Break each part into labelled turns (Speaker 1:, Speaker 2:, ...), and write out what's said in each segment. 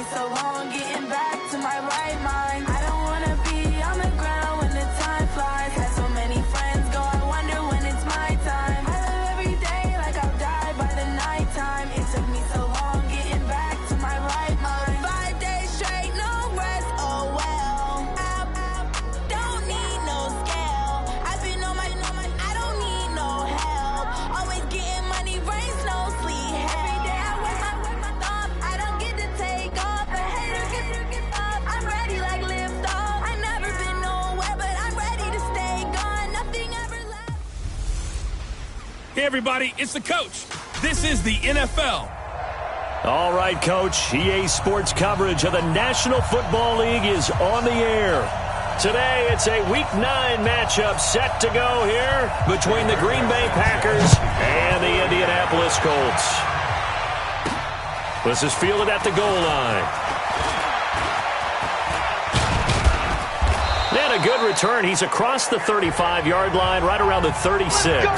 Speaker 1: me so long getting back to my right mind. I don't wanna be on the ground when the time flies. Had so many friends go, I wonder when it's my time. I live every day like I'll die by the nighttime. It took me so long getting back to my right mind. 5 days straight, no rest, oh well. I don't need no scale. I've been on my, I don't need no help. Always getting money, rain, snow, sleet, every day I work my thumb. I don't get to take off, a hater get up. I'm ready like lift off. I never been nowhere, but I'm ready to stay gone. Nothing ever left.
Speaker 2: Hey everybody, it's the coach. This is the NFL.
Speaker 3: All right, Coach. EA Sports coverage of the National Football League is on the air. Today, it's a Week 9 matchup set to go here between the Green Bay Packers and the Indianapolis Colts. This is fielded at the goal line. And a good return. He's across the 35-yard line, right around the 36.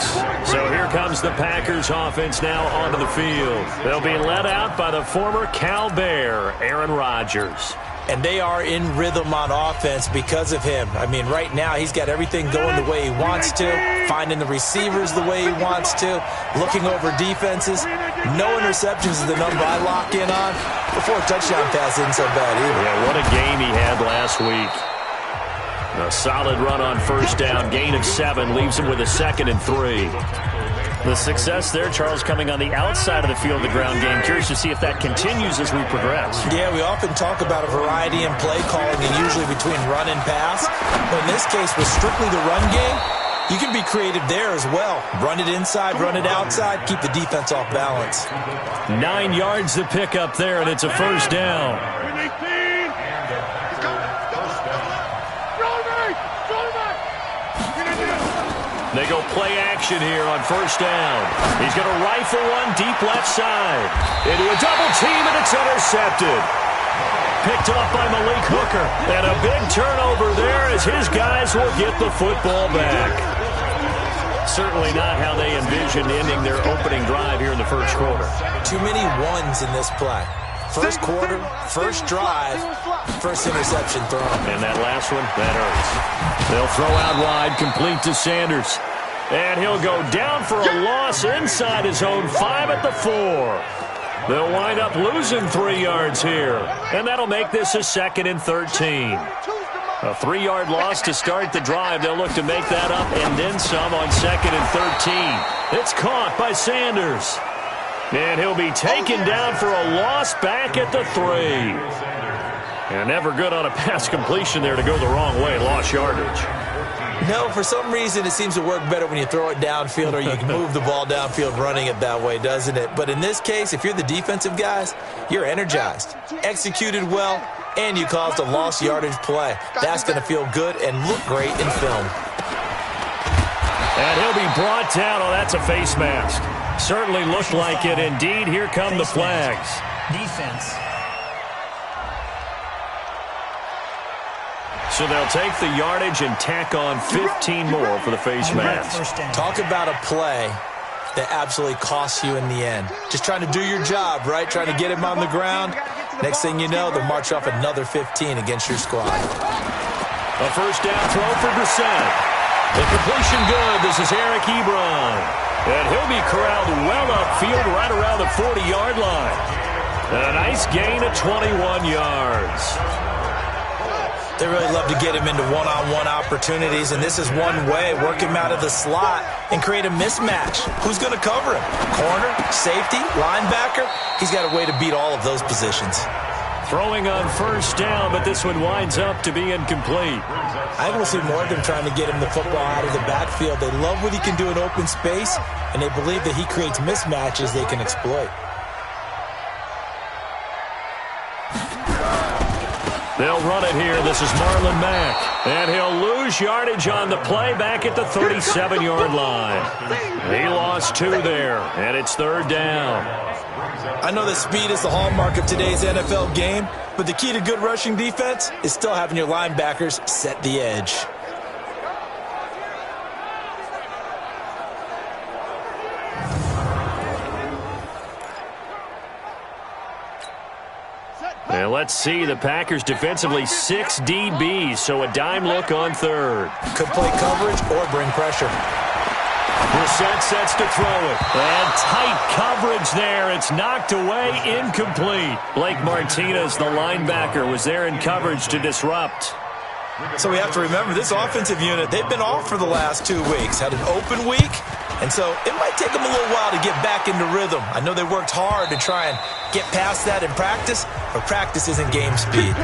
Speaker 3: So here comes the Packers offense now onto the field. They'll be led out by the former Cal Bear, Aaron Rodgers.
Speaker 4: And they are in rhythm on offense because of him. I mean, right now he's got everything going the way he wants to, finding the receivers the way he wants to, looking over defenses. No interceptions is the number I lock in on. Before a touchdown pass isn't so bad either.
Speaker 3: Yeah, what a game he had last week. A solid run on first down, gain of 7, leaves him with a 2nd and 3. The success there, Charles, coming on the outside of the field, the ground game. Curious to see if that continues as we progress.
Speaker 4: Yeah, we often talk about a variety in play calling and usually between run and pass. But in this case, with strictly the run game, you can be creative there as well. Run it inside, run it outside, keep the defense off balance.
Speaker 3: 9 yards to pick up there, and it's a first down. They go play action here on first down. He's going to rifle one deep left side. Into a double team, and it's intercepted. Picked up by Malik Hooker. And a big turnover there as his guys will get the football back. Certainly not how they envisioned ending their opening drive here in the first quarter.
Speaker 4: Too many ones in this play. First quarter, first drive, first interception thrown.
Speaker 3: And that last one, that hurts. They'll throw out wide, complete to Sanders. And he'll go down for a loss inside his own 5 at the 4. They'll wind up losing 3 yards here. And that'll make this a 2nd and 13. A 3-yard loss to start the drive. They'll look to make that up and then some on 2nd and 13. It's caught by Sanders. And he'll be taken down for a loss back at the 3. And never good on a pass completion there to go the wrong way. Lost yardage.
Speaker 4: No, for some reason it seems to work better when you throw it downfield or you can move the ball downfield running it that way, doesn't it? But in this case, if you're the defensive guys, you're energized, executed well, and you caused a lost yardage play. That's going to feel good and look great in film.
Speaker 3: And he'll be brought down. Oh, that's a face mask. Certainly looked like it. Indeed, here come the flags.
Speaker 5: Defense.
Speaker 3: So they'll take the yardage and tack on 15 more for the face mask.
Speaker 4: Talk about a play that absolutely costs you in the end. Just trying to do your job, right? Trying to get him on the ground. Next thing you know, they'll march off another 15 against your squad.
Speaker 3: A first down throw for Brissett. The completion good. This is Eric Ebron. And he'll be corralled well upfield right around the 40-yard line. A nice gain of 21 yards.
Speaker 4: They really love to get him into one-on-one opportunities, and this is one way. Work him out of the slot and create a mismatch. Who's going to cover him? Corner, safety, linebacker? He's got a way to beat all of those positions.
Speaker 3: Throwing on first down, but this one winds up to be incomplete.
Speaker 4: I think we'll see more of them trying to get him the football out of the backfield. They love what he can do in open space, and they believe that he creates mismatches they can exploit.
Speaker 3: They'll run it here. This is Marlon Mack. And he'll lose yardage on the play back at the 37-yard line. He lost 2 there, and it's 3rd down.
Speaker 4: I know that speed is the hallmark of today's NFL game, but the key to good rushing defense is still having your linebackers set the edge.
Speaker 3: And let's see, the Packers defensively 6 DBs, so a dime look on third.
Speaker 4: Could play coverage or bring pressure.
Speaker 3: Brissett sets to throw it. And tight coverage there. It's knocked away, incomplete. Blake Martinez, the linebacker, was there in coverage to disrupt.
Speaker 4: So we have to remember, this offensive unit, they've been off for the last 2 weeks. Had an open week, and so it might take them a little while to get back into rhythm. I know they worked hard to try and get past that in practice, but practice isn't game speed.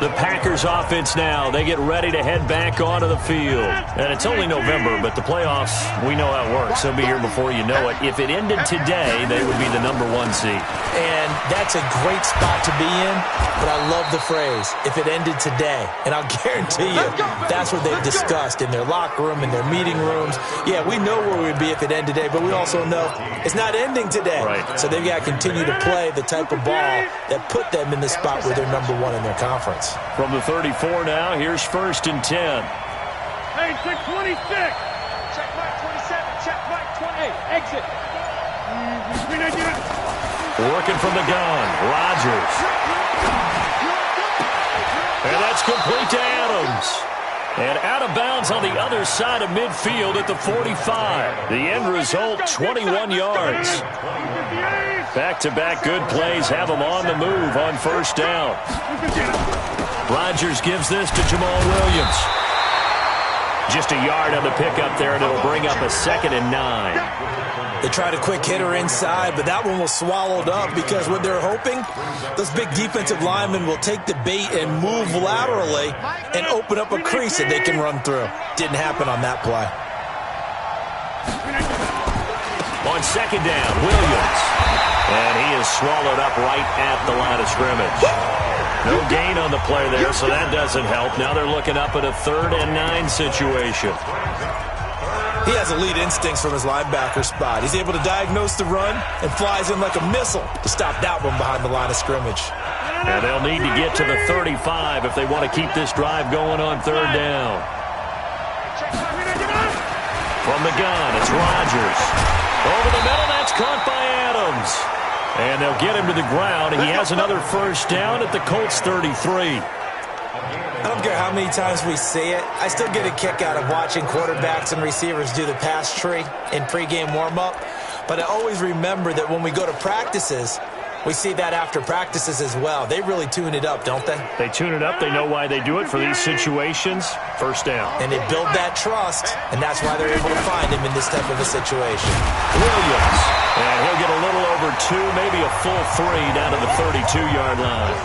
Speaker 3: The Packers offense now, they get ready to head back onto the field. And it's only November, but the playoffs, we know how it works. They'll be here before you know it. If it ended today, they would be the #1 seed.
Speaker 4: And that's a great spot to be in, but I love the phrase, if it ended today. And I'll guarantee you, that's what they've discussed in their locker room, in their meeting rooms. Yeah, we know where we'd be if it ended today, but we also know it's not ending today.
Speaker 3: Right.
Speaker 4: So they've got to continue to play the type of ball that put them in the spot where they're #1 in their conference.
Speaker 3: From the 34 now, here's 1st and 10.
Speaker 5: Hey, check 26. Check Mike 27. Check Mike 28. Exit.
Speaker 3: Working from the gun, Rodgers. And that's complete to Adams. And out of bounds on the other side of midfield at the 45. The end result, 21 yards. Back-to-back good plays have them on the move on 1st down. Rodgers gives this to Jamal Williams. Just a yard on the pickup there, and it'll bring up a 2nd and 9.
Speaker 4: They tried a quick hitter inside, but that one was swallowed up because what they're hoping, those big defensive linemen will take the bait and move laterally and open up a crease that they can run through. Didn't happen on that play.
Speaker 3: On 2nd down, Williams. And he is swallowed up right at the line of scrimmage. No gain on the play there, so that doesn't help. Now they're looking up at a 3rd and 9 situation.
Speaker 4: He has elite instincts from his linebacker spot. He's able to diagnose the run and flies in like a missile to stop that one behind the line of scrimmage.
Speaker 3: And they'll need to get to the 35 if they want to keep this drive going on 3rd down. From the gun, it's Rodgers. Over the middle, that's caught by Adams. And they'll get him to the ground, and he has another 1st down at the Colts 33.
Speaker 4: I don't care how many times we see it. I still get a kick out of watching quarterbacks and receivers do the pass tree in pregame warm-up. But I always remember that when we go to practices, we see that after practices as well. They really tune it up, don't they?
Speaker 3: They tune it up. They know why they do it for these situations. 1st down.
Speaker 4: And they build that trust, and that's why they're able to find him in this type of a situation.
Speaker 3: Williams. And he'll get a little over 2, maybe a full 3 down to the 32-yard line.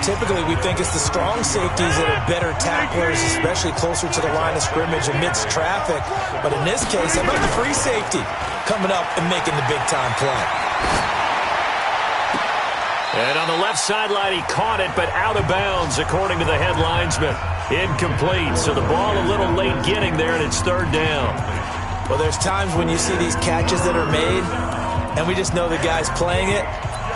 Speaker 4: Typically, we think it's the strong safeties that are better tacklers, especially closer to the line of scrimmage amidst traffic. But in this case, how about the free safety coming up and making the big-time play?
Speaker 3: And on the left sideline, he caught it, but out of bounds, according to the head linesman. Incomplete, so the ball a little late getting there, and it's 3rd down.
Speaker 4: Well, there's times when you see these catches that are made, and we just know the guys playing it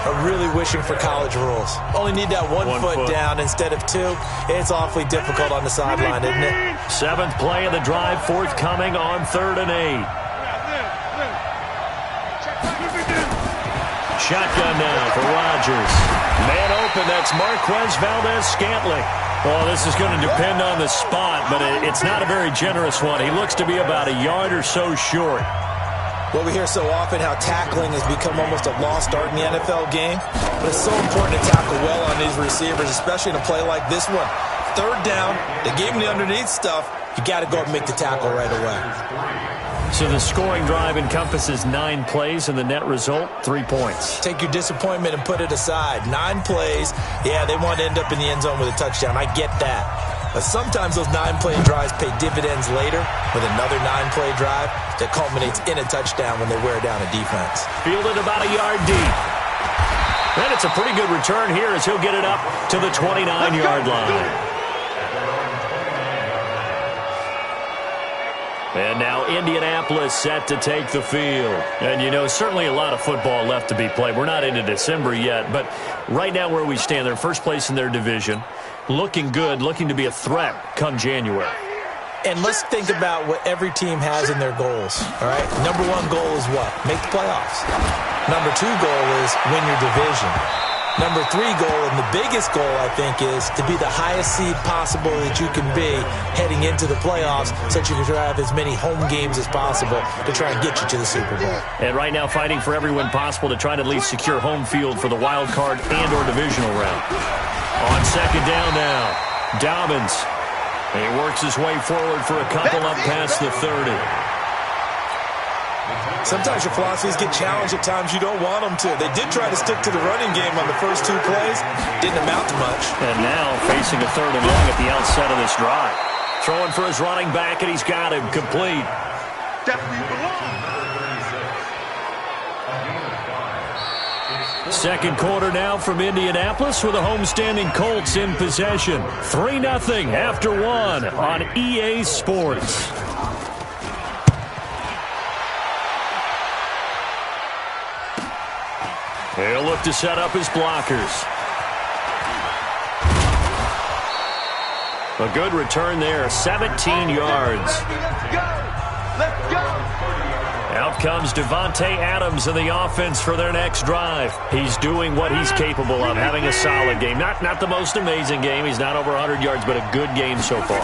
Speaker 4: are really wishing for college rules. Only need that one foot down instead of 2. It's awfully difficult on the sideline, isn't it?
Speaker 3: 7th play of the drive, forthcoming on 3rd and 8. Shotgun now for Rodgers. Man open, that's Marquez Valdez-Scantling. Well, this is going to depend on the spot, but it's not a very generous one. He looks to be about a yard or so short.
Speaker 4: Well, we hear so often how tackling has become almost a lost art in the NFL game, but it's so important to tackle well on these receivers, especially in a play like this one. 3rd down, they gave him the underneath stuff. You got to go up and make the tackle right away.
Speaker 3: So the scoring drive encompasses 9 plays, and the net result, 3 points.
Speaker 4: Take your disappointment and put it aside. 9 plays, yeah, they want to end up in the end zone with a touchdown. I get that. But sometimes those 9-play drives pay dividends later with another 9-play drive that culminates in a touchdown when they wear down a defense.
Speaker 3: Fielded about a yard deep. And it's a pretty good return here as he'll get it up to the 29-yard line. And now Indianapolis set to take the field. And, you know, certainly a lot of football left to be played. We're not into December yet, but right now where we stand, they're first place in their division. Looking good, looking to be a threat come January.
Speaker 4: And let's think about what every team has in their goals, all right? Number one goal is what? Make the playoffs. Number two goal is win your division. Number three goal, and the biggest goal, I think, is to be the highest seed possible that you can be heading into the playoffs so that you can have as many home games as possible to try and get you to the Super Bowl.
Speaker 3: And right now fighting for every win possible to try to at least secure home field for the wild card and or divisional round. On second down now, Dobbins. He works his way forward for a couple up past the 30.
Speaker 4: Sometimes your philosophies get challenged at times you don't want them to. They did try to stick to the running game on the first two plays. Didn't amount to much.
Speaker 3: And now facing a third and long at the outset of this drive. Throwing for his running back, and he's got him complete. Second quarter now from Indianapolis with the homestanding Colts in possession. 3-0 after one on EA Sports. He'll look to set up his blockers. A good return there, 17 yards.
Speaker 5: Let's go!
Speaker 3: Out comes Devontae Adams in the offense for their next drive. He's doing what he's capable of, having a solid game. Not the most amazing game. He's not over 100 yards, but a good game so far.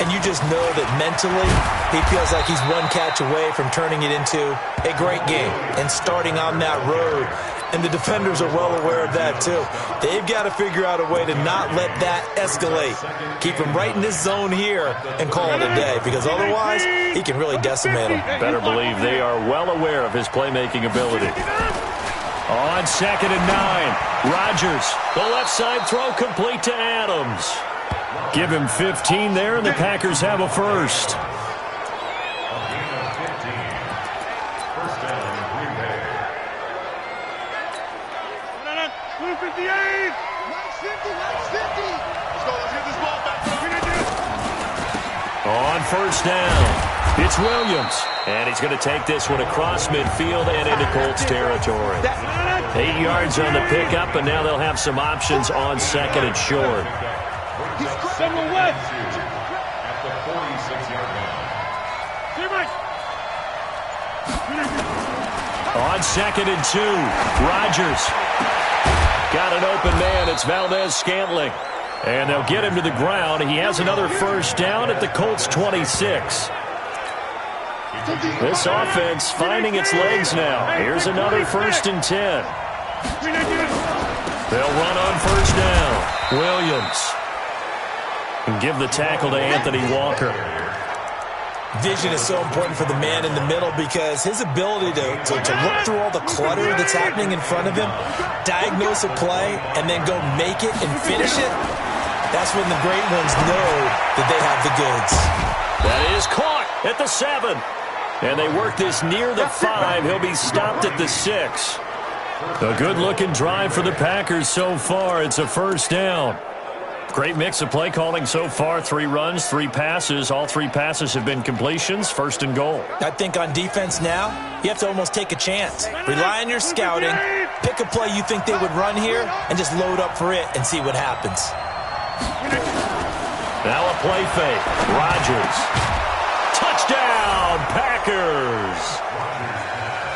Speaker 4: And you just know that mentally he feels like he's one catch away from turning it into a great game and starting on that road. And the defenders are well aware of that, too. They've got to figure out a way to not let that escalate. Keep him right in this zone here and call it a day, because otherwise he can really decimate them.
Speaker 3: Better believe they are well aware of his playmaking ability. On second and 9, Rodgers. The left side throw complete to Adams. Give him 15 there, and the Packers have a first. On first down, it's Williams. And he's going to take this one across midfield and into Colts territory. 8 yards on the pickup, and now they'll have some options on second and short. On second and 2, Rodgers. Got an open man. It's Valdez-Scantling. And they'll get him to the ground. He has another first down at the Colts 26. This offense finding its legs now. Here's another first and 10. They'll run on first down. Williams. And give the tackle to Anthony Walker.
Speaker 4: Vision is so important for the man in the middle because his ability to look through all the clutter that's happening in front of him, diagnose a play, and then go make it and finish it, that's when the great ones know that they have the goods.
Speaker 3: That is caught at the 7. And they work this near the 5. He'll be stopped at the 6. A good-looking drive for the Packers so far. It's a first down. Great mix of play calling so far. 3 runs, 3 passes. All 3 passes have been completions. First and goal.
Speaker 4: I think on defense now, you have to almost take a chance. Rely on your scouting. Pick a play you think they would run here and just load up for it and see what happens.
Speaker 3: Now a play fake. Rodgers. Touchdown, Packers.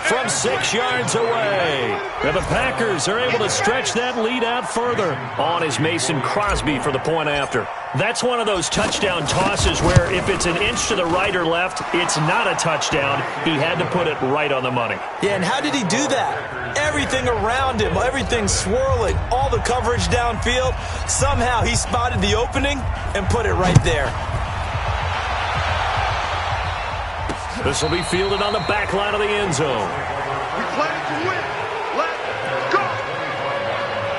Speaker 3: From 6 yards away. Now the Packers are able to stretch that lead out further. On is Mason Crosby for the point after. That's one of those touchdown tosses where if it's an inch to the right or left, it's not a touchdown. He had to put it right on the money.
Speaker 4: Yeah, and how did he do that? Everything around him, everything swirling, all the coverage downfield. Somehow he spotted the opening and put it right there.
Speaker 3: This will be fielded on the back line of the end zone.
Speaker 5: We play to win. Let's go.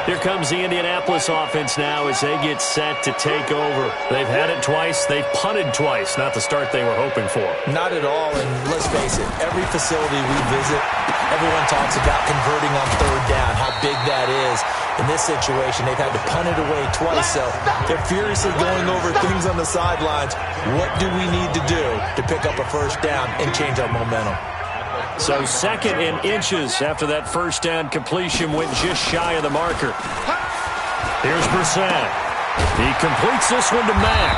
Speaker 3: Here comes the Indianapolis offense now as they get set to take over. They've had it twice. They've punted twice. Not the start they were hoping for.
Speaker 4: Not at all, and let's face it, every facility we visit, everyone talks about converting on third down, how big that is. In this situation, they've had to punt it away twice, so they're furiously going over things on the sidelines. What do we need to do to pick up a first down and change our momentum?
Speaker 3: So second and inches after that first down completion went just shy of the marker. Here's Brissett. He completes this one to Mack.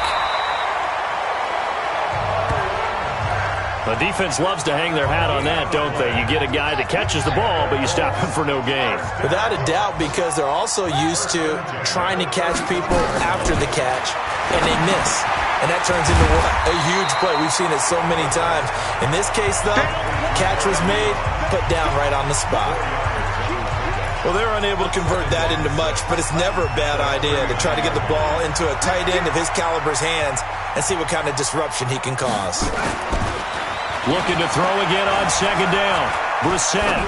Speaker 3: The defense loves to hang their hat on that, don't they? You get a guy that catches the ball, but you stop him for no gain.
Speaker 4: Without a doubt, because they're also used to trying to catch people after the catch, and they miss. And that turns into what? A huge play. We've seen it so many times. In this case, though, catch was made, put down right on the spot. Well, they're unable to convert that into much, but it's never a bad idea to try to get the ball into a tight end of his caliber's hands and see what kind of disruption he can cause.
Speaker 3: Looking to throw again on second down. Brissett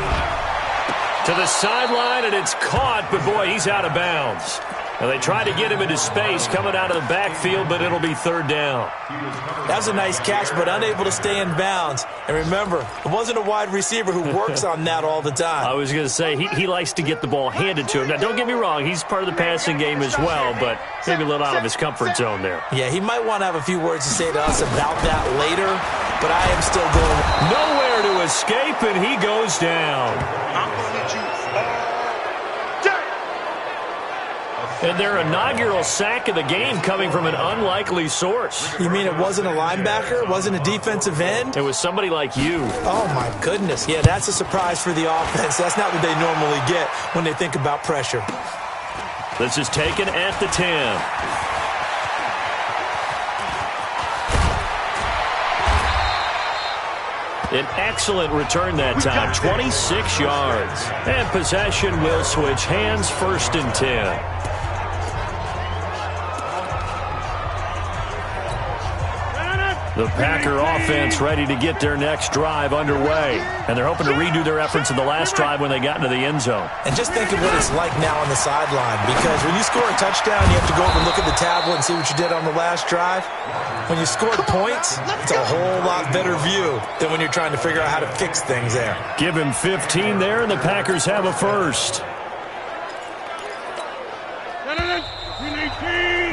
Speaker 3: to the sideline, and it's caught, but boy, he's out of bounds. And they try to get him into space coming out of the backfield, but it'll be third down.
Speaker 4: That was a nice catch, but unable to stay in bounds. And remember, it wasn't a wide receiver who works on that all the time.
Speaker 3: I was going to say, he likes to get the ball handed to him. Now, don't get me wrong, he's part of the passing game as well, but maybe a little out of his comfort zone there.
Speaker 4: Yeah, he might want to have a few words to say to us about that later, but I am still going.
Speaker 3: Nowhere to escape, and he goes down.
Speaker 5: I'm going to need you all day.
Speaker 3: And their inaugural sack of the game coming from an unlikely source.
Speaker 4: You mean it wasn't a linebacker? It wasn't a defensive end?
Speaker 3: It was somebody like you.
Speaker 4: Oh, my goodness. Yeah, that's a surprise for the offense. That's not what they normally get when they think about pressure.
Speaker 3: This is taken at the 10. An excellent return that time, 26 yards. And possession will switch hands, 1st and 10. The Packer offense ready to get their next drive underway. And they're hoping to redo their efforts in the last drive when they got into the end zone.
Speaker 4: And just think of what it's like now on the sideline, because when you score a touchdown, you have to go over and look at the tablet and see what you did on the last drive. When you scored points, it's a whole lot better view than when you're trying to figure out how to fix things there.
Speaker 3: Give him 15 there, and the Packers have a first.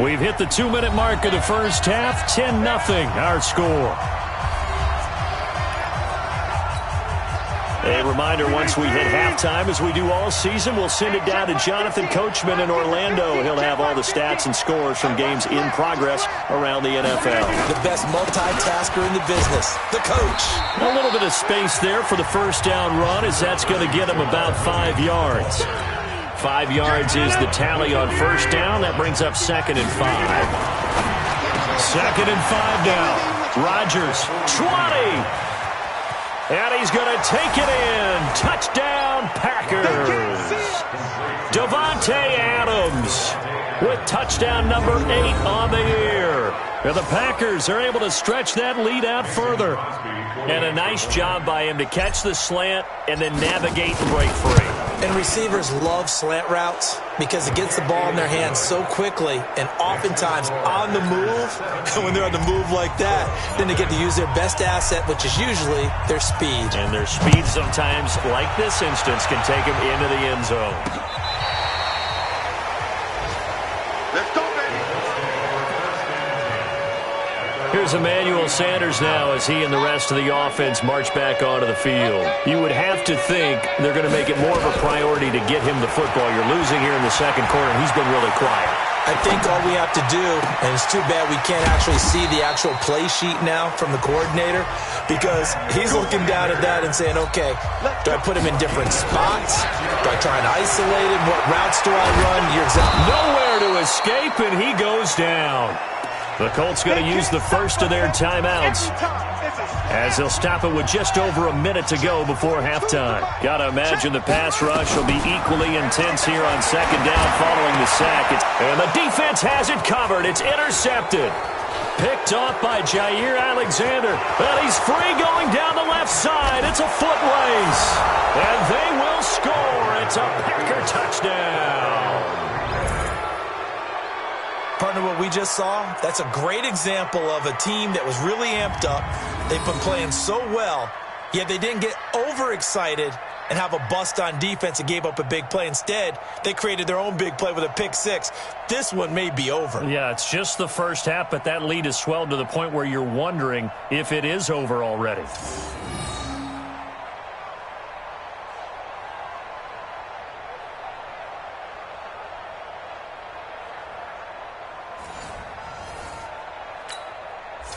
Speaker 3: We've hit the 2-minute mark of the first half. 10-0 our score. A reminder, once we hit halftime, as we do all season, we'll send it down to Jonathan Coachman in Orlando. He'll have all the stats and scores from games in progress around the NFL.
Speaker 4: The best multitasker in the business, the coach.
Speaker 3: A little bit of space there for the first down run, as that's going to get him about 5 yards. 5 yards is the tally on first down. That brings up 2nd and 5. 2nd and 5 now. Rodgers, 20. And he's going to take it in. Touchdown, Packers. Davante Adams with touchdown number 8 on the year. And the Packers are able to stretch that lead out further. And a nice job by him to catch the slant and then navigate and break free.
Speaker 4: And receivers love slant routes because it gets the ball in their hands so quickly and oftentimes on the move. And when they're on the move like that, then they get to use their best asset, which is usually their speed.
Speaker 3: And their speed sometimes, like this instance, can take them into the end zone.
Speaker 5: Let's go, baby.
Speaker 3: Here's Emmanuel Sanders now as he and the rest of the offense march back onto the field. You would have to think they're going to make it more of a priority to get him the football. You're losing here in the second quarter, and he's been really quiet.
Speaker 4: I think all we have to do, and it's too bad we can't actually see the actual play sheet now from the coordinator, because he's looking down at that and saying, okay, do I put him in different spots? Do I try and isolate him? What routes do I run? You're exactly
Speaker 3: nowhere to escape, and he goes down. The Colts going to use the first of their timeouts as they'll stop it with just over a minute to go before halftime. Got to imagine the pass rush will be equally intense here on second down following the sack. And the defense has it covered. It's intercepted. Picked off by Jair Alexander. And he's free going down the left side. It's a foot race. And they will score. It's a Packer touchdown.
Speaker 4: Partner, what we just saw, that's a great example of a team that was really amped up. They've been playing so well, yet they didn't get overexcited and have a bust on defense and gave up a big play. Instead, they created their own big play with a pick six. This one may be over.
Speaker 3: Yeah, it's just the first half, but that lead has swelled to the point where you're wondering if it is over already.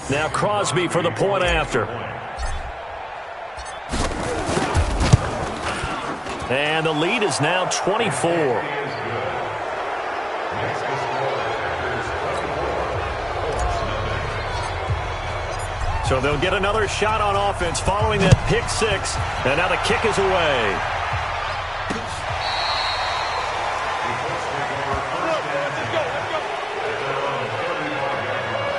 Speaker 3: Now Crosby for the point after. And the lead is now 24. So they'll get another shot on offense following that pick six. And now the kick is away.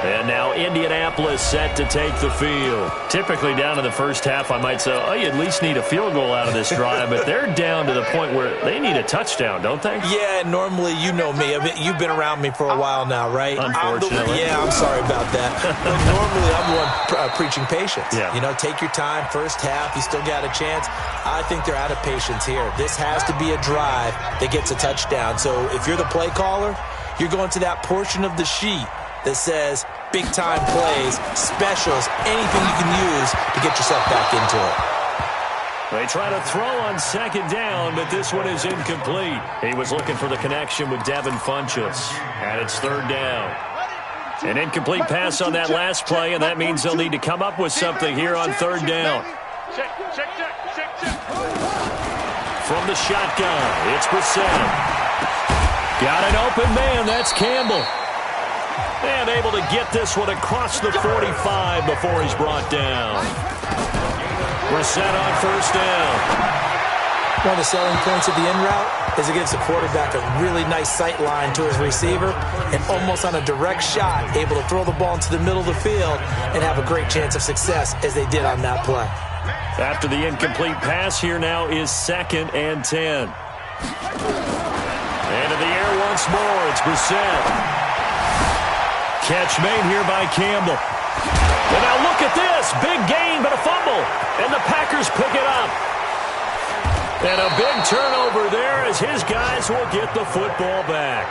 Speaker 3: And now Indianapolis set to take the field. Typically down in the first half, I might say, oh, you at least need a field goal out of this drive. But they're down to the point where they need a touchdown, don't they?
Speaker 4: Yeah, normally, you know me. I mean, you've been around me for a while now, right?
Speaker 3: Unfortunately.
Speaker 4: I'm sorry about that. But normally, I'm the one preaching patience.
Speaker 3: Yeah.
Speaker 4: You know, take your time. First half, you still got a chance. I think they're out of patience here. This has to be a drive that gets a touchdown. So if you're the play caller, you're going to that portion of the sheet that says big-time plays, specials, anything you can use to get yourself back into it.
Speaker 3: They try to throw on second down, but this one is incomplete. He was looking for the connection with Devin Funchess, and it's third down. An incomplete pass on that last play, and that means they'll need to come up with something here on third down.
Speaker 5: Check.
Speaker 3: From the shotgun, it's Brissett. Got an open man, that's Campbell. And able to get this one across the 45 before he's brought down. Brissett on first down.
Speaker 4: One of the selling points of the in route is it gives the quarterback a really nice sight line to his receiver and almost on a direct shot able to throw the ball into the middle of the field and have a great chance of success as they did on that play.
Speaker 3: After the incomplete pass, here now is 2nd and 10. And in the air once more, it's Brissett. Catch made here by Campbell. And now look at this. Big gain, but a fumble. And the Packers pick it up. And a big turnover there as his guys will get the football back.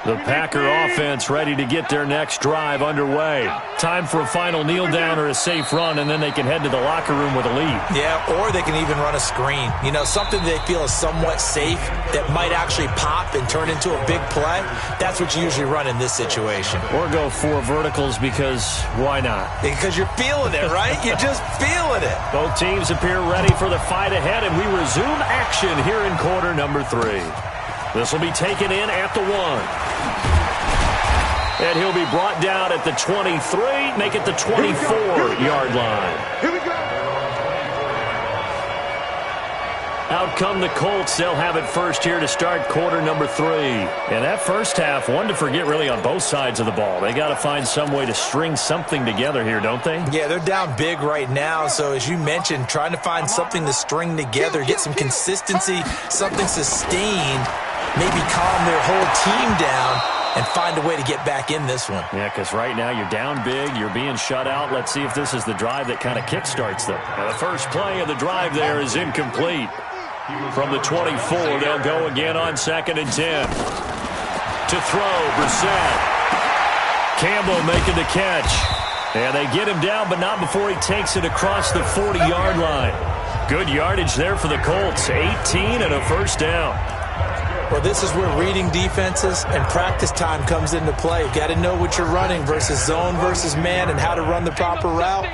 Speaker 3: The Packer offense ready to get their next drive underway. Time for a final kneel down or a safe run, and then they can head to the locker room with a lead.
Speaker 4: Yeah, or they can even run a screen. You know, something they feel is somewhat safe that might actually pop and turn into a big play. That's what you usually run in this situation.
Speaker 3: Or go 4 verticals because why not?
Speaker 4: Because you're feeling it, right? You're just feeling it.
Speaker 3: Both teams appear ready for the fight ahead, and we resume action here in quarter number 3. This will be taken in at the 1. And he'll be brought down at the 23, make it the 24-yard line.
Speaker 5: Here we go.
Speaker 3: Out come the Colts. They'll have it first here to start quarter number 3. And that first half, one to forget really on both sides of the ball. They got to find some way to string something together here, don't they?
Speaker 4: Yeah, they're down big right now. So as you mentioned, trying to find something to string together, get some consistency, something sustained, maybe calm their whole team down and find a way to get back in this one.
Speaker 3: Yeah, because right now you're down big, you're being shut out. Let's see if this is the drive that kind of kickstarts them. Now the first play of the drive there is incomplete. From the 24, they'll go again on 2nd and 10. To throw, Brissett. Campbell making the catch. And they get him down, but not before he takes it across the 40-yard line. Good yardage there for the Colts. 18 and a first down.
Speaker 4: Well, this is where reading defenses and practice time comes into play. You've got to know what you're running versus zone versus man and how to run the proper route.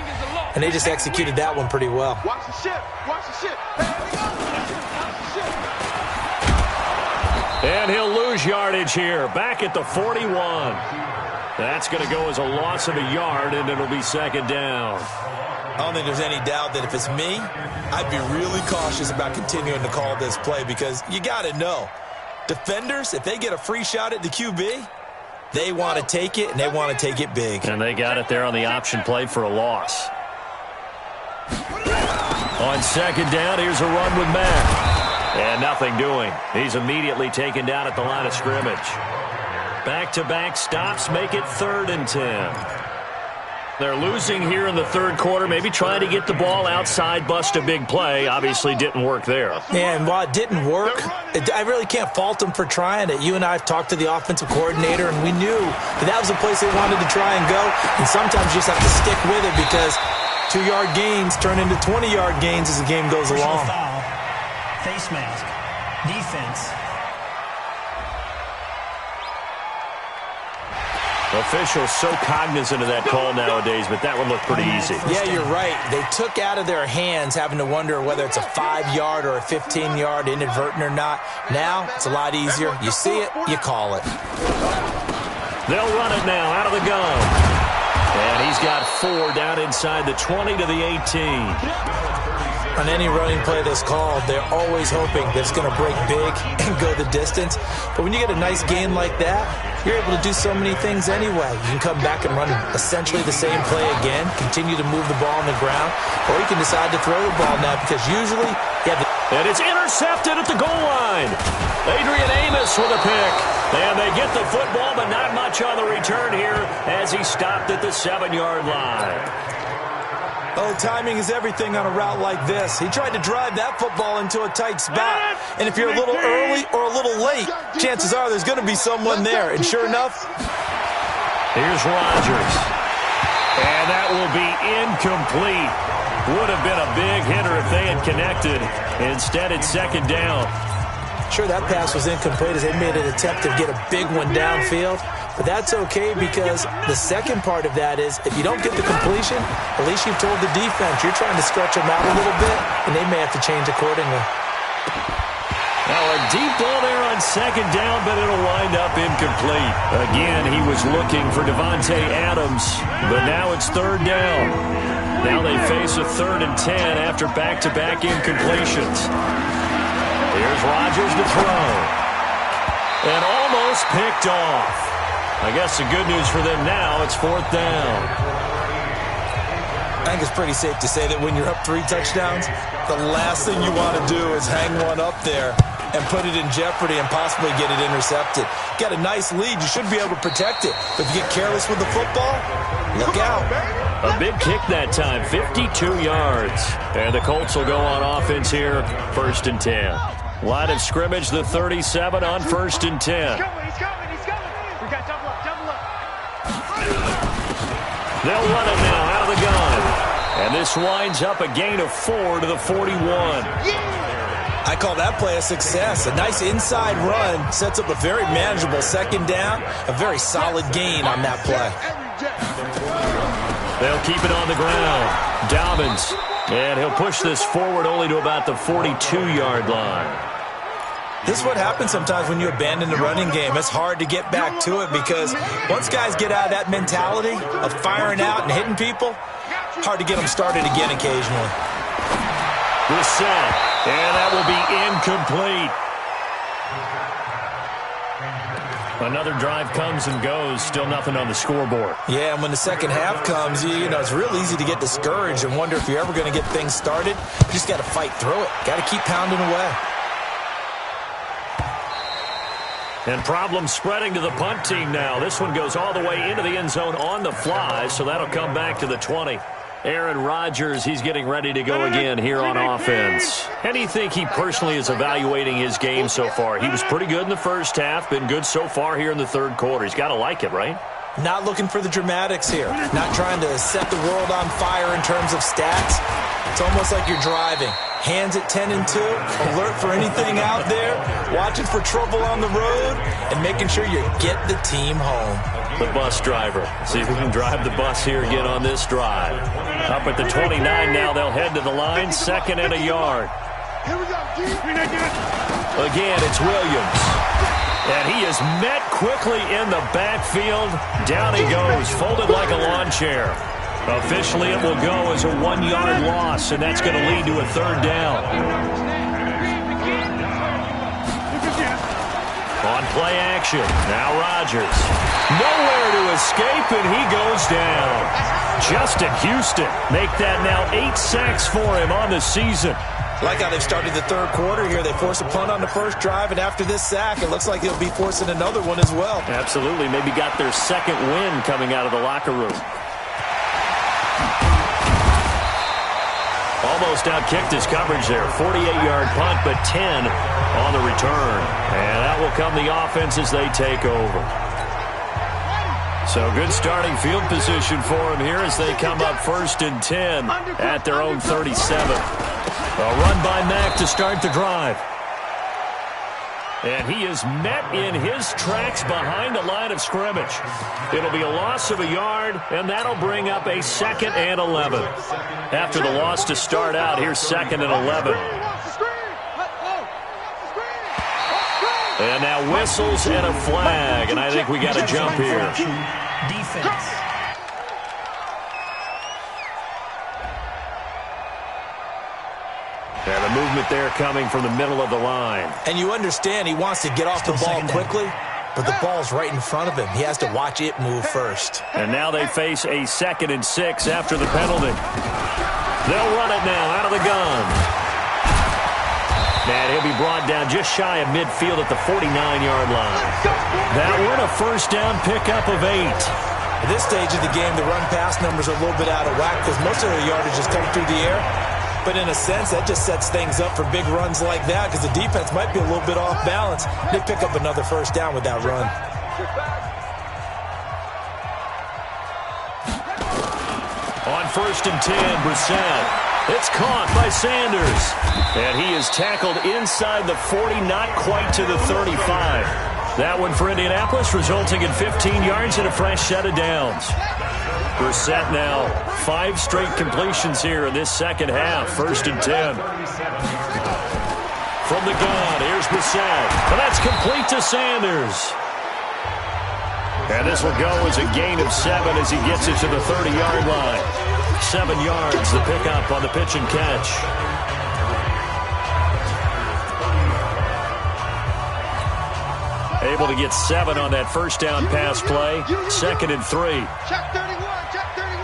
Speaker 4: And they just executed that one pretty well.
Speaker 5: Watch the ship. Watch the ship.
Speaker 3: And he'll lose yardage here. Back at the 41. That's going to go as a loss of a yard, and it'll be 2nd down.
Speaker 4: I don't think there's any doubt that if it's me, I'd be really cautious about continuing to call this play because you got to know. Defenders, if they get a free shot at the QB, they want to take it, and they want to take it big.
Speaker 3: And they got it there on the option play for a loss. On 2nd down, here's a run with Mack. And nothing doing. He's immediately taken down at the line of scrimmage. Back-to-back stops make it 3rd and 10. They're losing here in the third quarter, maybe trying to get the ball outside, bust a big play. Obviously didn't work there.
Speaker 4: Yeah, and while it didn't work, I really can't fault them for trying it. You and I have talked to the offensive coordinator, and we knew that was the place they wanted to try and go. And sometimes you just have to stick with it because 2-yard gains turn into 20-yard gains as the game goes along.
Speaker 6: Foul, face mask, defense,
Speaker 3: Officials so cognizant of that call nowadays, but that one looked pretty easy.
Speaker 4: Yeah, you're right. They took out of their hands having to wonder whether it's a 5-yard or a 15-yard inadvertent or not. Now, it's a lot easier. You see it, you call it.
Speaker 3: They'll run it now out of the gun. And he's got 4 down inside the 20 to the 18.
Speaker 4: On any running play that's called, they're always hoping that it's going to break big and go the distance. But when you get a nice gain like that, you're able to do so many things anyway. You can come back and run essentially the same play again, continue to move the ball on the ground, or you can decide to throw the ball now because usually you have the...
Speaker 3: And it's intercepted at the goal line. Adrian Amos with a pick. And they get the football, but not much on the return here as he stopped at the 7-yard line.
Speaker 4: Oh, timing is everything on a route like this. He tried to drive that football into a tight spot. And if you're a little early or a little late, chances are there's going to be someone there. And sure enough,
Speaker 3: here's Rodgers. And that will be incomplete. Would have been a big hitter if they had connected. Instead, it's second down.
Speaker 4: Sure, that pass was incomplete as they made an attempt to get a big one downfield. But that's okay because the second part of that is if you don't get the completion, at least you've told the defense you're trying to stretch them out a little bit, and they may have to change accordingly.
Speaker 3: Now a deep ball there on second down, but it'll wind up incomplete. Again, he was looking for Devontae Adams, but now it's third down. Now they face a 3rd and 10 after back-to-back incompletions. Here's Rodgers to throw. And almost picked off. I guess the good news for them now, it's 4th down.
Speaker 4: I think it's pretty safe to say that when you're up 3 touchdowns, the last thing you want to do is hang one up there and put it in jeopardy and possibly get it intercepted. You got a nice lead. You should be able to protect it. But if you get careless with the football, look out.
Speaker 3: A big kick that time, 52 yards. And the Colts will go on offense here, 1st and 10. Line of scrimmage, the 37 on 1st and 10.
Speaker 5: He's coming. We got double up.
Speaker 3: They'll run it now out of the gun. And this winds up a gain of 4 to the 41.
Speaker 4: I call that play a success. A nice inside run sets up a very manageable second down. A very solid gain on that play.
Speaker 3: They'll keep it on the ground. Dobbins. And he'll push this forward only to about the 42-yard line.
Speaker 4: This is what happens sometimes when you abandon the running game. It's hard to get back to it because once guys get out of that mentality of firing out and hitting people, hard to get them started again occasionally.
Speaker 3: The set, and that will be incomplete. Another drive comes and goes, still nothing on the scoreboard.
Speaker 4: Yeah, and when the second half comes, you know, it's real easy to get discouraged and wonder if you're ever going to get things started. You just got to fight through it. Got to keep pounding away.
Speaker 3: And problems spreading to the punt team now. This one goes all the way into the end zone on the fly, so that'll come back to the 20. Aaron Rodgers, he's getting ready to go again here on offense. How do you think he personally is evaluating his game so far? He was pretty good in the first half, been good so far here in the 3rd quarter. He's got to like it, right?
Speaker 4: Not looking for the dramatics here. Not trying to set the world on fire in terms of stats. It's almost like you're driving. Hands at 10 and 2, alert for anything out there, watching for trouble on the road, and making sure you get the team home.
Speaker 3: The bus driver. See if we can drive the bus here again on this drive. Up at the 29 now, they'll head to the line, 2nd and a yard. Again, it's Williams. And he is met quickly in the backfield. Down he goes, folded like a lawn chair. Officially, it will go as a 1-yard loss, and that's going to lead to a 3rd down. On play action, now Rodgers. Nowhere to escape, and he goes down. Justin Houston, make that now 8 sacks for him on the season.
Speaker 4: Like how they've started the 3rd quarter here. They force a punt on the first drive, and after this sack, it looks like they'll be forcing another one as well.
Speaker 3: Absolutely. Maybe got their 2nd win coming out of the locker room. Almost outkicked his coverage there. 48-yard punt, but 10 on the return. And that will come the offense as they take over. So good starting field position for him here as they come up 1st and 10 at their own 37. A run by Mack to start the drive. And he is met in his tracks behind the line of scrimmage. It'll be a loss of a yard, and that'll bring up a 2nd and 11. After the loss to start out, here's 2nd and 11. And now whistles and a flag, and I think we got a jump here.
Speaker 6: Defense.
Speaker 3: And the movement there coming from the middle of the line.
Speaker 4: And you understand he wants to get off the ball quickly, but the ball's right in front of him. He has to watch it move first.
Speaker 3: And now they face a 2nd and 6 after the penalty. They'll run it now out of the gun. And he'll be brought down just shy of midfield at the 49-yard line. That one a first down pickup of 8.
Speaker 4: At this stage of the game, the run-pass numbers are a little bit out of whack because most of the yardage is coming through the air. But in a sense, that just sets things up for big runs like that because the defense might be a little bit off balance. They pick up another first down with that run.
Speaker 3: On 1st and 10, Brissett. It's caught by Sanders. And he is tackled inside the 40, not quite to the 35. That one for Indianapolis, resulting in 15 yards and a fresh set of downs. Brissett now 5 straight completions here in this second half. 1st and 10. From the gun, here's Brissett. And that's complete to Sanders. And this will go as a gain of 7 as he gets it to the 30-yard line. 7 yards, the pickup on the pitch and catch. Able to get 7 on that first down pass play. 2nd and 3.
Speaker 5: Check 31, check 31.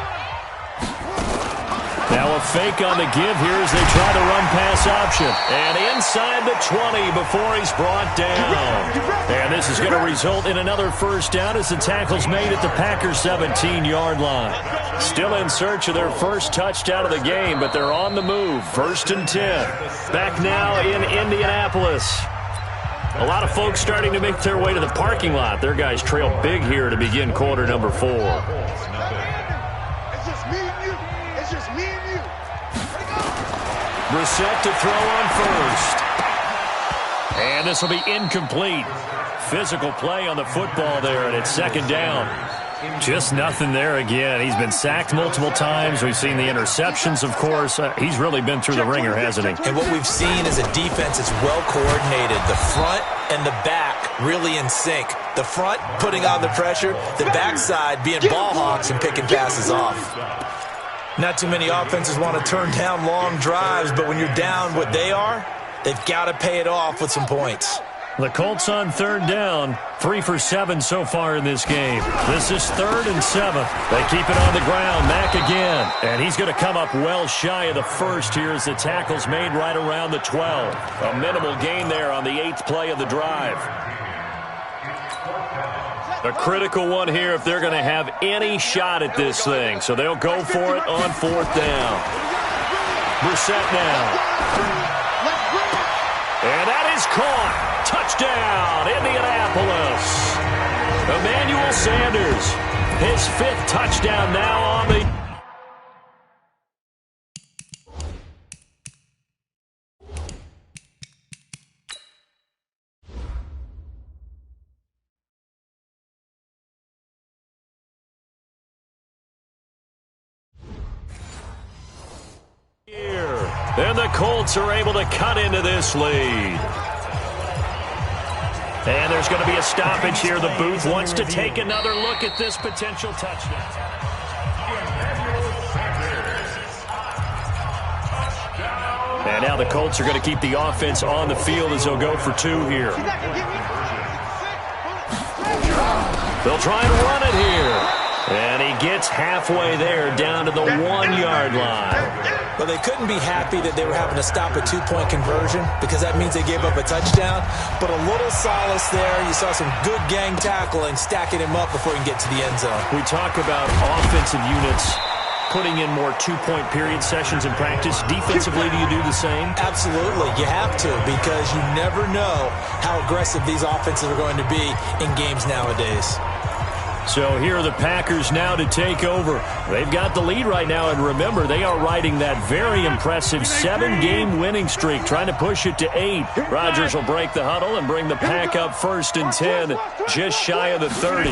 Speaker 3: Now a fake on the give here as they try to run pass option. And inside the 20 before he's brought down. And this is going to result in another first down as the tackle's made at the Packers' 17-yard line. Still in search of their first touchdown of the game, but they're on the move. 1st and 10. Back now in Indianapolis. A lot of folks starting to make their way to the parking lot. Their guys trail big here to begin quarter number 4.
Speaker 5: It's just me and you. It's just me and you.
Speaker 3: Brissett to throw on 1st. And this will be incomplete. Physical play on the football there, and it's 2nd down. Just nothing there again. He's been sacked multiple times. We've seen the interceptions, of course. He's really been through the ringer, hasn't he?
Speaker 4: And what we've seen is a defense that's well coordinated. The front and the back really in sync. The front putting on the pressure, the backside being ball hawks and picking passes off. Not too many offenses want to turn down long drives, but when you're down what they are, they've got to pay it off with some points.
Speaker 3: The Colts on 3rd down, 3 for 7 so far in this game. This is 3rd and 7. They keep it on the ground. Mack again. And he's going to come up well shy of the first here as the tackle's made right around the 12. A minimal gain there on the 8th play of the drive. A critical one here if they're going to have any shot at this thing. So they'll go for it on 4th down. Brissett now. And that is caught. Touchdown, Indianapolis. Emmanuel Sanders, his 5th touchdown now on the... And the Colts are able to cut into this lead. And there's going to be a stoppage here. The booth wants to take another look at this potential touchdown. And now the Colts are going to keep the offense on the field as they'll go for 2 here. They'll try and run it here. And he gets halfway there down to the 1-yard line.
Speaker 4: Well, they couldn't be happy that they were having to stop a 2-point conversion because that means they gave up a touchdown. But a little solace there. You saw some good gang tackling, stacking him up before he can get to the end zone.
Speaker 3: We talk about offensive units putting in more 2-point period sessions in practice. Defensively, do you do the same?
Speaker 4: Absolutely. You have to because you never know how aggressive these offenses are going to be in games nowadays.
Speaker 3: So here are the Packers now to take over. They've got the lead right now, and remember, they are riding that very impressive 7-game winning streak, trying to push it to 8. Rodgers will break the huddle and bring the Pack up 1st and 10, just shy of the 30.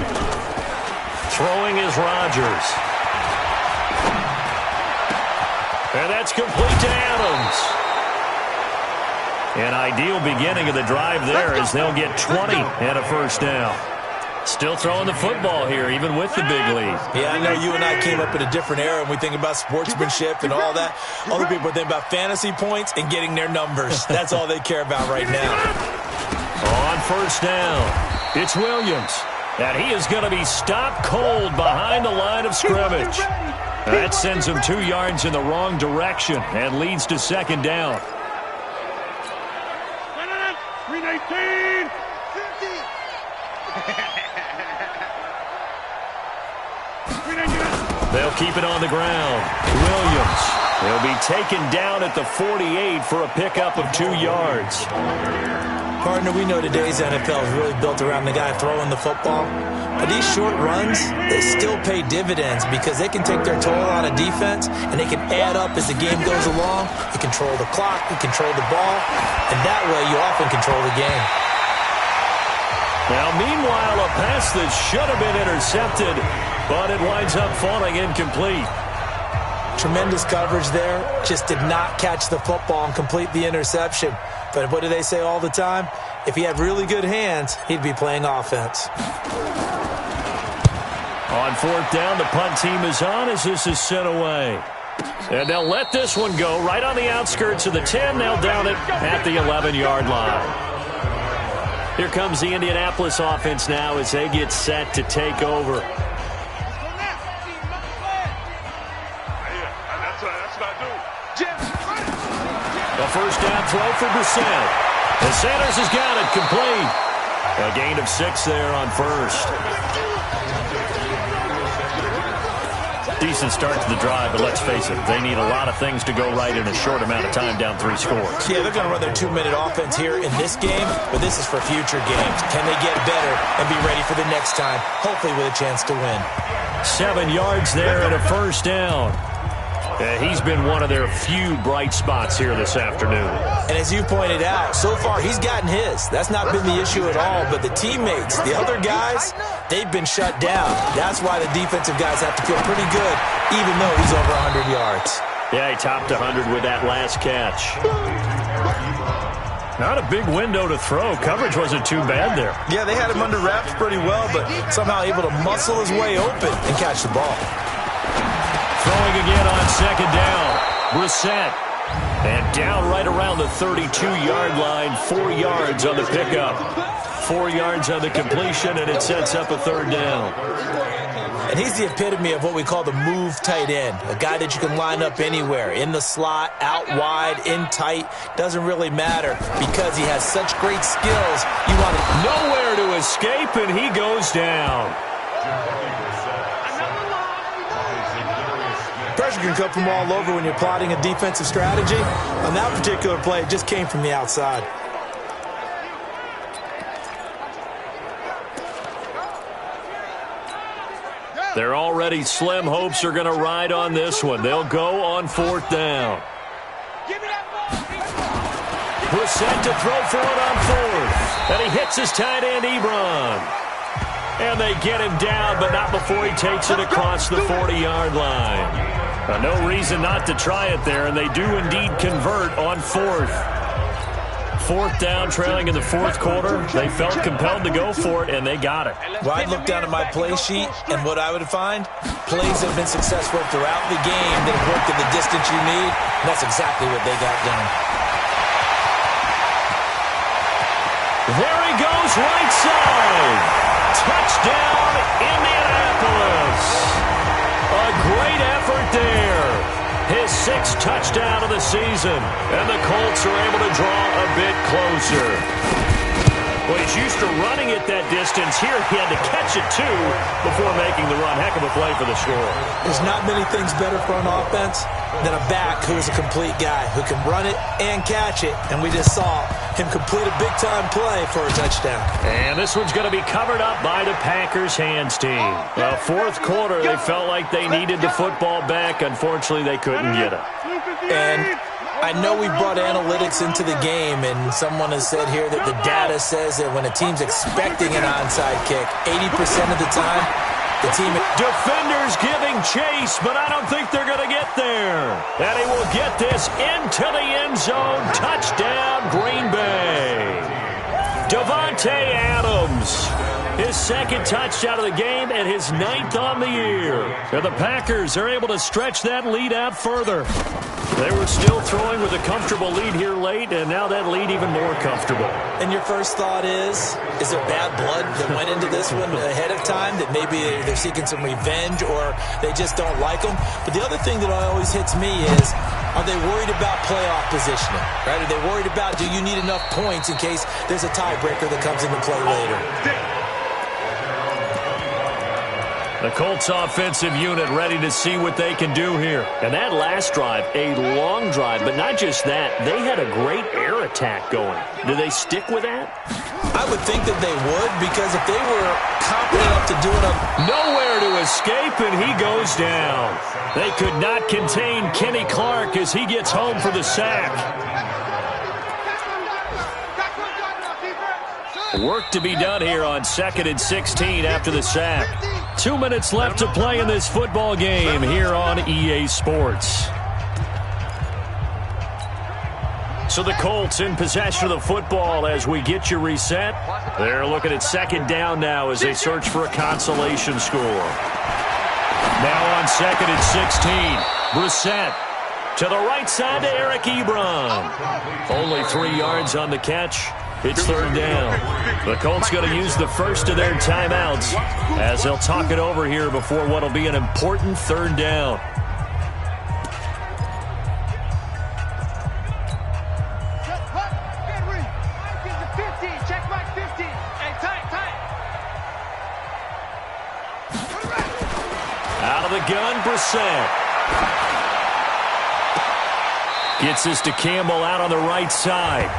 Speaker 3: Throwing is Rodgers. And that's complete to Adams. An ideal beginning of the drive there as they'll get 20 and a first down. Still throwing the football here, even with the big lead.
Speaker 4: Yeah, I know you and I came up in a different era, and we think about sportsmanship and all that. Other people think about fantasy points and getting their numbers. That's all they care about right now.
Speaker 3: On first down, it's Williams. And he is going to be stopped cold behind the line of scrimmage. That sends him 2 yards in the wrong direction and leads to 2nd down.
Speaker 5: 319. 50.
Speaker 3: They'll keep it on the ground. Williams will be taken down at the 48 for a pickup of 2 yards.
Speaker 4: Partner, we know today's NFL is really built around the guy throwing the football. But these short runs, they still pay dividends because they can take their toll on a defense and they can add up as the game goes along. You control the clock, you control the ball, and that way you often control the game.
Speaker 3: Now, meanwhile, a pass that should have been intercepted, but it winds up falling incomplete.
Speaker 4: Tremendous coverage there. Just did not catch the football and complete the interception. But what do they say all the time? If he had really good hands, he'd be playing offense.
Speaker 3: On 4th down, the punt team is on as this is sent away. And they'll let this one go right on the outskirts of the 10. They'll down it at the 11-yard line. Here comes the Indianapolis offense now as they get set to take over. A first down throw for Brissett. And Sanders has got it complete. A gain of 6 there on first. Decent start to the drive, but let's face it, they need a lot of things to go right in a short amount of time, down 3 scores.
Speaker 4: Yeah, they're going to run their 2-minute offense here in this game, but this is for future games. Can they get better and be ready for the next time, hopefully with a chance to win?
Speaker 3: 7 yards there and a first down. He's been one of their few bright spots here this afternoon.
Speaker 4: And as you pointed out, so far he's gotten his. That's not been the issue at all, but the teammates, the other guys, they've been shut down. That's why the defensive guys have to feel pretty good, even though he's over 100 yards.
Speaker 3: Yeah, he topped 100 with that last catch. Not a big window to throw. Coverage wasn't too bad there.
Speaker 4: Yeah, they had him under wraps pretty well, but somehow able to muscle his way open and catch the ball.
Speaker 3: Throwing again on 2nd down. Brissett. And down right around the 32-yard line. 4 yards on the pickup. 4 yards on the completion, and it sets up a 3rd down.
Speaker 4: And he's the epitome of what we call the move tight end. A guy that you can line up anywhere. In the slot, out wide, in tight. Doesn't really matter because he has such great skills. You want
Speaker 3: nowhere to escape, and he goes down.
Speaker 4: Pressure can come from all over when you're plotting a defensive strategy. On that particular play, it just came from the outside.
Speaker 3: They're already slim hopes are going to ride on this one. They'll go on 4th down. Brissett to throw for it on 4th. And he hits his tight end, Ebron. And they get him down, but not before he takes it across the 40-yard line. No reason not to try it there, and they do indeed convert on 4th. 4th down, trailing in the 4th quarter. They felt compelled to go for it, and they got it.
Speaker 4: Well, I'd look down at my play sheet, and what I would find, plays have been successful throughout the game that have worked at the distance you need, and that's exactly what they got done.
Speaker 3: There he goes, right side. Touchdown, Indianapolis. A great effort there. His 6th touchdown of the season. And the Colts are able to draw a bit closer. Well, he's used to running it that distance. Here he had to catch it, too, before making the run. Heck of a play for the score.
Speaker 4: There's not many things better for an offense than a back who is a complete guy, who can run it and catch it. And we just saw him complete a big-time play for a touchdown.
Speaker 3: And this one's going to be covered up by the Packers hands team. Well, fourth quarter, they felt like they needed the football back. Unfortunately, they couldn't get it.
Speaker 4: And I know we brought analytics into the game, and someone has said here that the data says that when a team's expecting an onside kick, 80% of the time, the team...
Speaker 3: Defenders giving chase, but I don't think they're going to get there. And he will get this into the end zone. Touchdown, Green Bay. Davante Adams. His second touchdown of the game and his 9th on the year. And the Packers are able to stretch that lead out further. They were still throwing with a comfortable lead here late, and now that lead even more comfortable.
Speaker 4: And your first thought is there bad blood that went into this one ahead of time, that maybe they're seeking some revenge or they just don't like them? But the other thing that always hits me is, are they worried about playoff positioning? Right? Are they worried about, do you need enough points in case there's a tiebreaker that comes into play later?
Speaker 3: The Colts offensive unit ready to see what they can do here. And that last drive, a long drive, but not just that. They had a great air attack going. Do they stick with that?
Speaker 4: I would think that they would, because if they were confident enough to do it up...
Speaker 3: Nowhere to escape, and he goes down. They could not contain Kenny Clark as he gets home for the sack. Work to be done here on 2nd and 16 after the sack. 2 minutes left to play in this football game here on EA Sports. So the Colts in possession of the football as we get you reset. They're looking at 2nd down now as they search for a consolation score. Now on 2nd and 16, Brissett to the right side to Eric Ebron. Only 3 yards on the catch. It's 3rd down. The Colts going to use the first of their timeouts as they'll talk it over here before what will be an important 3rd down. Out of the gun, Brissett. Gets this to Campbell out on the right side.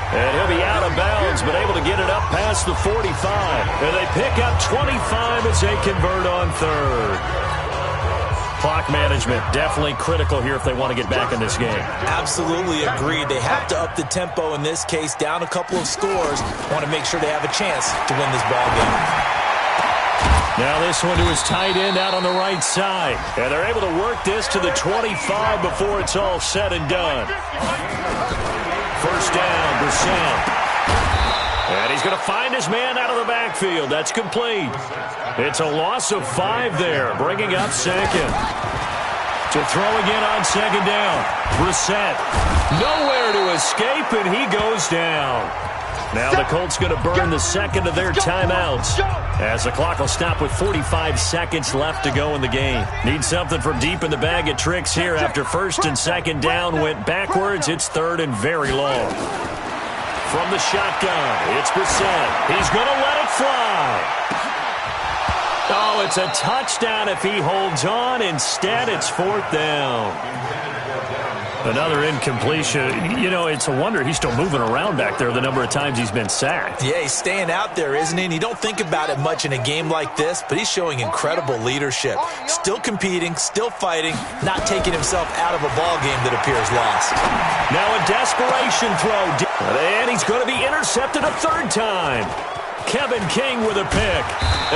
Speaker 3: And he'll be out of bounds, but able to get it up past the 45. And they pick up 25 as they convert on 3rd. Clock management definitely critical here if they want to get back in this game.
Speaker 4: Absolutely agreed. They have to up the tempo in this case, down a couple of scores. Want to make sure they have a chance to win this ball game.
Speaker 3: Now this one to his tight end out on the right side. And they're able to work this to the 25 before it's all said and done. First down, Brissett. And he's going to find his man out of the backfield. That's complete. It's a loss of 5 there, bringing up 2nd. To throw again on 2nd down. Brissett. Nowhere to escape, and he goes down. Now the Colts going to burn the 2nd of their timeouts as the clock will stop with 45 seconds left to go in the game. Need something from deep in the bag of tricks here after 1st and 2nd down went backwards. It's 3rd and very long. From the shotgun, it's Brissett. He's going to let it fly. Oh, it's a touchdown if he holds on. Instead, it's 4th down. Another incompletion. You know, it's a wonder he's still moving around back there the number of times he's been sacked.
Speaker 4: Yeah, he's staying out there, isn't he? And you don't think about it much in a game like this, but he's showing incredible leadership. Still competing, still fighting, not taking himself out of a ball game that appears lost.
Speaker 3: Now a desperation throw. And he's going to be intercepted a 3rd time. Kevin King with a pick.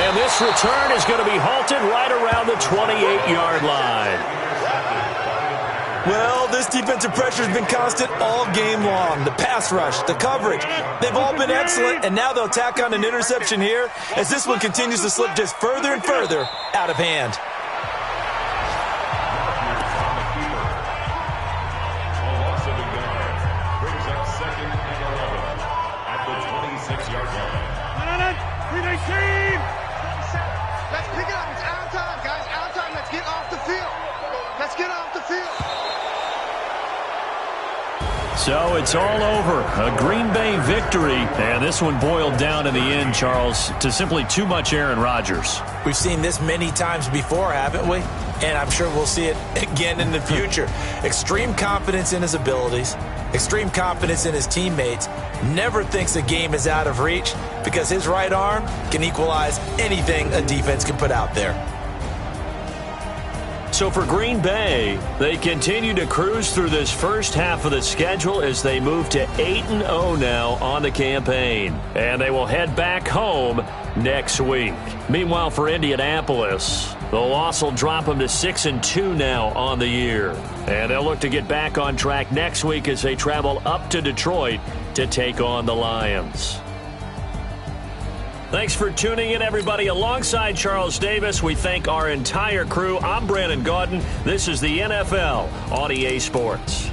Speaker 3: And this return is going to be halted right around the 28-yard line.
Speaker 4: Well, this defensive pressure has been constant all game long. The pass rush, the coverage, they've all been excellent, and now they'll tack on an interception here as this one continues to slip just further and further out of hand.
Speaker 5: Let's pick it up. It's out of time, guys. Out of time. Let's get off the field. Let's get off the field.
Speaker 3: So it's all over. A Green Bay victory. And this one boiled down in the end, Charles, to simply too much Aaron Rodgers.
Speaker 4: We've seen this many times before, haven't we? And I'm sure we'll see it again in the future. Extreme confidence in his abilities, extreme confidence in his teammates, never thinks a game is out of reach because his right arm can equalize anything a defense can put out there.
Speaker 3: So for Green Bay, they continue to cruise through this first half of the schedule as they move to 8-0 now on the campaign. And they will head back home next week. Meanwhile, for Indianapolis, the loss will drop them to 6-2 now on the year. And they'll look to get back on track next week as they travel up to Detroit to take on the Lions. Thanks for tuning in, everybody. Alongside Charles Davis, we thank our entire crew. I'm Brandon Gaudin. This is the NFL on EA Sports.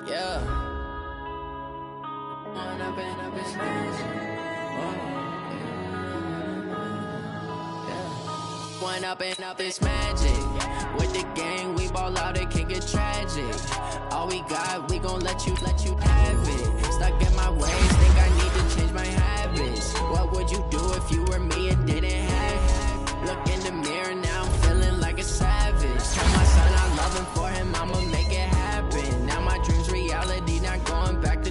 Speaker 1: Yeah. One up and up is magic. With the gang, we ball out, it can get tragic. All we got, we gon' let you have it. Stuck in my ways, think I need to change my habits. What would you do if you were me and didn't have it? Look in the mirror, now I'm feeling like a savage. Tell my son I love him, for him I'ma make it happen. Now my dream's reality, not going back to.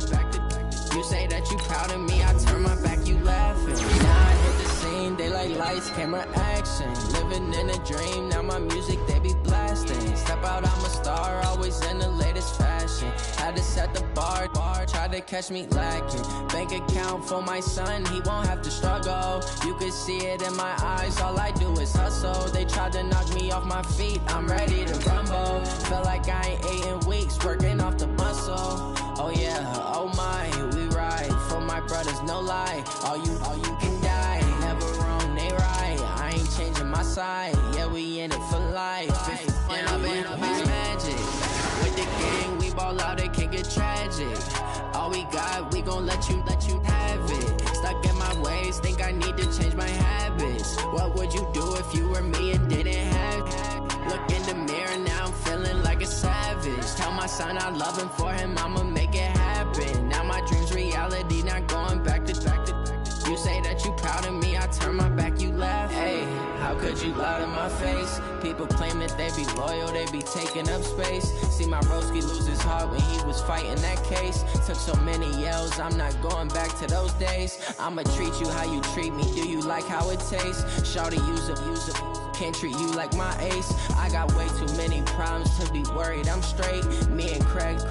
Speaker 1: You say that you proud of me, I turn my back, you laughing. Now I hit the scene, they like lights, camera, action. Living in a dream, now my music, they be blasting. Step out, I'm a star, always in the latest fashion. Had to set the bar, try to catch me lacking. Bank account for my son, he won't have to struggle. You can see it in my eyes, all I do is hustle. They tried to knock me off my feet, I'm ready to rumble. Feel like I ain't ate in weeks, working off the muscle. Oh yeah, oh my, we ride for my brothers, no lie. All you can die, never wrong, they right. I ain't changing my side, yeah, we in it for life. When I've been up is magic. With the gang, we ball out, it can get tragic. All we got, we gon' let you have it. Stuck in my ways, think I need to change my habits. What would you do if you were me and didn't have it? Look in the mirror, now I'm feeling like a savage. Tell my son I love him, for him I'ma make it happen. Now my dream's reality, not going back to. You say that you proud of me, I turn my back, you laugh. Hey, how could you lie to my face? People claim that they be loyal, they be taking up space. See my broski lose his heart when he was fighting that case. Took so many yells, I'm not going back to those days. I'ma treat you how you treat me, do you like how it tastes? Shawty, use it. Can't treat you like my ace. I got way too many problems to be worried, I'm straight. Me and Craig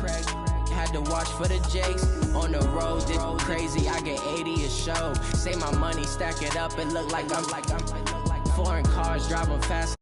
Speaker 1: had to watch for the Jakes. On the road, this crazy, I get 80 a show. Say my money, stack it up, it look like I'm foreign cars driving fast.